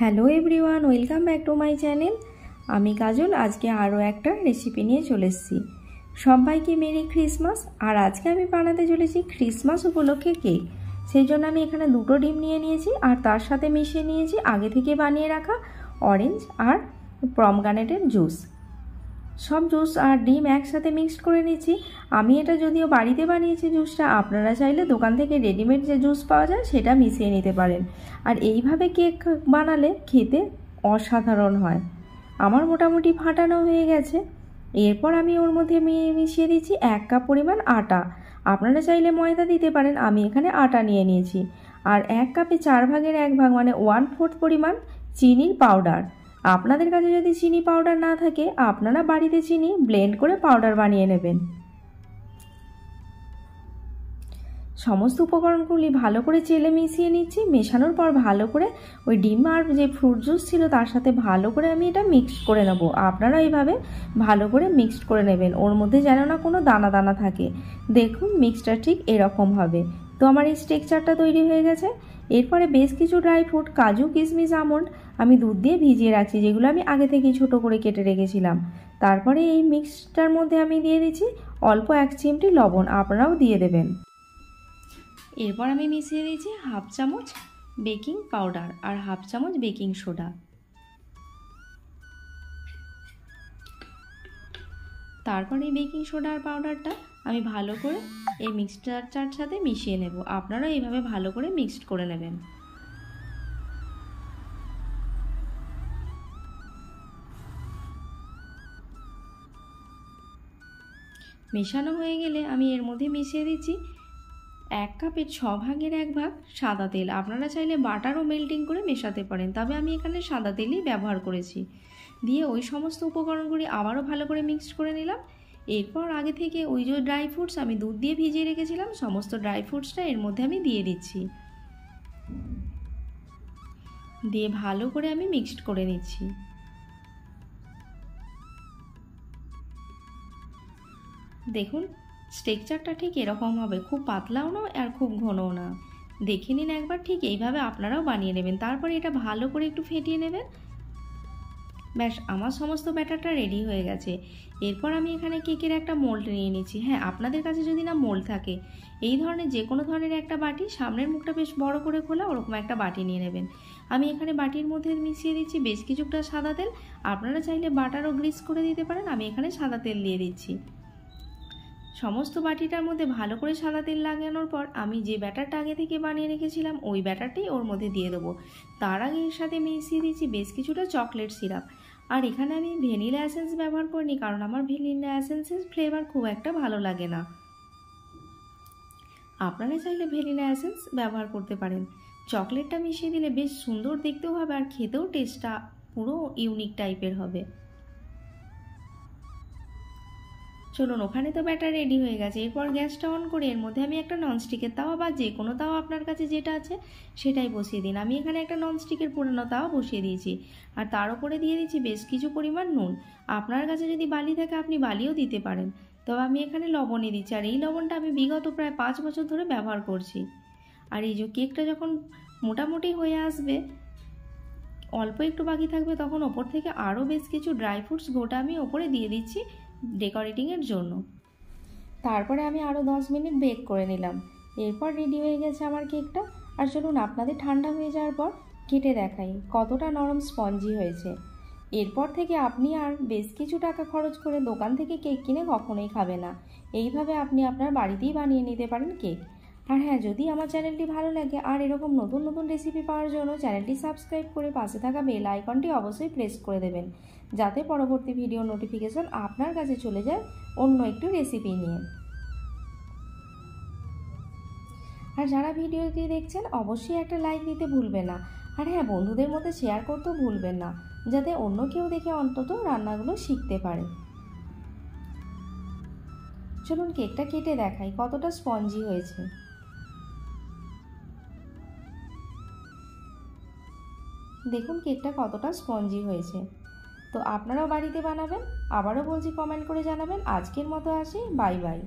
Hello everyone, welcome back to my channel. আমি কাজল। আজকে আরও একটা রেসিপি নিয়ে চলে এসেছি। সবাইকে মেরি ক্রিসমাস। আর আজকে আমি বানাতে চলেছি ক্রিসমাস উপলক্ষে কেক। সেই জন্য আমি এখানে 2টো ডিম নিয়ে নিয়েছি আর তার সাথে মিশিয়ে নিয়েছি আগে থেকে বানিয়ে রাখা অরেঞ্জ আর পমগ্রানেটের জুস। সব জুস আর ডিম একসাথে মিক্সড করে নিচ্ছি। আমি এটা যদিও বাড়িতে বানিয়েছি জুসটা, আপনারা চাইলে দোকান থেকে রেডিমেড যে জুস পাওয়া যায় সেটা মিশিয়ে নিতে পারেন। আর এইভাবে কেক বানালে খেতে অসাধারণ হয়। আমার মোটামুটি ফাটানো হয়ে গেছে। এরপর আমি ওর মধ্যে মিশিয়ে দিচ্ছি 1 কাপ পরিমাণ আটা। আপনারা চাইলে ময়দা দিতে পারেন, আমি এখানে আটা নিয়ে নিয়েছি। আর 1 কাপে 4 ভাগের 1 ভাগ মানে 1/4 পরিমাণ চিনির পাউডার। আপনাদের কাছে যদি চিনি পাউডার না থাকে আপনারা বাড়িতে চিনি ব্লেন্ড করে পাউডার বানিয়ে নেবেন। সমস্ত উপকরণগুলি ভালো করে চেলে মিশিয়ে নিচ্ছি। মেশানোর পর ভালো করে ওই ডিম আর যে ফ্রুট জুস ছিল তার সাথে ভালো করে আমি এটা মিক্সড করে নেব। আপনারা এইভাবে ভালো করে মিক্সড করে নেবেন, ওর মধ্যে যেন না কোনো দানা দানা থাকে। দেখুন মিক্সটা ঠিক এরকম হবে। তো আমার এই স্ট্রাকচারটা তৈরি হয়ে গেছে। এরপরে বেশ কিছু ড্রাই ফ্রুট, কাজু, কিশমিশ, আমন্ড আমি দুধ দিয়ে ভিজিয়ে রাখছি, যেগুলো আমি আগে থেকেই ছোটো করে কেটে রেখেছিলাম। তারপরে এই মিক্সটার মধ্যে আমি দিয়ে দিচ্ছি অল্প 1 চিমটি লবণ, আপনারাও দিয়ে দেবেন। এরপর আমি মিশিয়ে দিয়েছি 1/2 চামচ বেকিং পাউডার আর 1/2 চামচ বেকিং সোডা। তারপর এই বেকিং সোডা আর পাউডারটা আমি ভালো করে এই মিক্সচারটার সাথে মিশিয়ে নেব। আপনারা এইভাবে ভালো করে মিক্সড করে নেবেন। মেশানো হয়ে গেলে আমি এর মধ্যে মিশিয়ে দিচ্ছি 1 কাপের 6 ভাগের 1 ভাগ সাদা তেল। আপনারা চাইলে বাটারও মেল্টিং করে মেশাতে পারেন, তবে আমি এখানে সাদা তেলই ব্যবহার করেছি। দিয়ে ওই সমস্ত উপকরণগুলি আবারও ভালো করে মিক্সড করে নিলাম। এরপর আগে থেকে ওই যে ড্রাই ফ্রুটস আমি দুধ দিয়ে ভিজিয়ে রেখেছিলাম, সমস্ত ড্রাই ফ্রুটসটা এর মধ্যে আমি দিয়ে দিচ্ছি। দিয়ে ভালো করে আমি মিক্সড করে নিচ্ছি। দেখুন স্ট্রাকচারটা ঠিক এরকম হবে, খুব পাতলাও না আর খুব ঘনও না। দেখে নিন একবার, ঠিক এইভাবে আপনারাও বানিয়ে নেবেন। তারপরে এটা ভালো করে একটু ফেটিয়ে নেবেন। ব্যাস, আমার সমস্ত ব্যাটারটা রেডি হয়ে গেছে। এরপর আমি এখানে কেকের একটা মোল্ড নিয়ে নিচ্ছি। হ্যাঁ, আপনাদের কাছে যদি না মোল্ড থাকে, এই ধরনের যে কোনো ধরনের একটা বাটি, সামনের মুখটা বেশ বড় করে খোলা, ওরকম একটা বাটি নিয়ে নেবেন। আমি এখানে বাটির মধ্যে মিশিয়ে দিচ্ছি বেশ কিছুটা সাদা তেল। আপনারা চাইলে বাটারও গ্রিস করে দিতে পারেন, আমি এখানে সাদা তেল দিয়ে দিচ্ছি। সমস্ত বাটিটার মধ্যে ভালো করে সাদা তেল লাগানোর পর আমি যে ব্যাটারটা আগে থেকে বানিয়ে রেখেছিলাম ওই ব্যাটারটাই ওর মধ্যে দিয়ে দেবো। তার আগে এর সাথে মিশিয়ে দিচ্ছি বেশ কিছুটা চকলেট সিরাপ। আর এখানে আমি ভ্যানিলা এসেন্স ব্যবহার করিনি, কারণ আমার ভ্যানিলা এসেন্সের ফ্লেভার খুব একটা ভালো লাগে না। আপনারা চাইলে ভ্যানিলা এসেন্স ব্যবহার করতে পারেন। চকলেটটা মিশিয়ে দিলে বেশ সুন্দর দেখতেও হবে আর খেতেও টেস্টটা পুরো ইউনিক টাইপের হবে। চলুন, ওখানে তো ব্যাটার রেডি হয়ে গেছে। এরপর গ্যাসটা অন করে এর মধ্যে আমি একটা ননস্টিকের তাওয়া বা যে কোনো তাওয়া আপনার কাছে যেটা আছে সেটাই বসিয়ে দিন। আমি এখানে একটা ননস্টিকের পুরনো তাওয়া বসিয়ে দিয়েছি আর তার উপরে দিয়ে দিচ্ছি বেশ কিছু পরিমাণ নুন। আপনার কাছে যদি বালি থাকে আপনি বালিও দিতে পারেন, তবে আমি এখানে লবণই দিচ্ছি। আর এই লবণটা আমি বিগত প্রায় 5 বছর ধরে ব্যবহার করছি। আর এই যে কেকটা যখন মোটামুটি হয়ে আসবে, অল্প একটু বাকি থাকবে, তখন ওপর থেকে আরও বেশ কিছু ড্রাই ফ্রুটস গোটা আমি ওপরে দিয়ে দিচ্ছি ডেকোরেটিংয়ের জন্য। তারপরে আমি আরও 10 মিনিট বেক করে নিলাম। এরপর রেডি হয়ে গেছে আমার কেকটা। আর চলুন আপনাদের ঠান্ডা হয়ে যাওয়ার পর কেটে দেখাই কতটা নরম স্পঞ্জি হয়েছে। এরপর থেকে আপনি আর বেশ কিছু টাকা খরচ করে দোকান থেকে কেক কিনে কখনোই খাবে না। এইভাবে আপনি আপনার বাড়িতেই বানিয়ে নিতে পারেন কেক। আর হ্যাঁ, যদি আমার চ্যানেলটি ভালো লাগে আর এরকম নতুন নতুন রেসিপি পাওয়ার জন্য চ্যানেলটি সাবস্ক্রাইব করে পাশে থাকা বেল আইকনটি অবশ্যই প্রেস করে দেবেন, যাতে পরবর্তী ভিডিও নোটিফিকেশন আপনার কাছে চলে যায় অন্য একটু রেসিপি নিয়ে। আর যারা ভিডিওটি দেখছেন অবশ্যই একটা লাইক দিতে ভুলবেন না। আর হ্যাঁ, বন্ধুদের মধ্যে শেয়ার করতেও ভুলবেন না, যাতে অন্য কেউ দেখে অন্তত রান্নাগুলো শিখতে পারে। চলুন কেকটা কেটে দেখাই কতটা স্পঞ্জি হয়েছে। দেখুন কেকটা কতটা স্পঞ্জি হয়েছে। তো আপনারাও বাড়িতে বানাবেন। আবারও বলছি, কমেন্ট করে জানাবেন। আজকের মতো আসি, বাই বাই।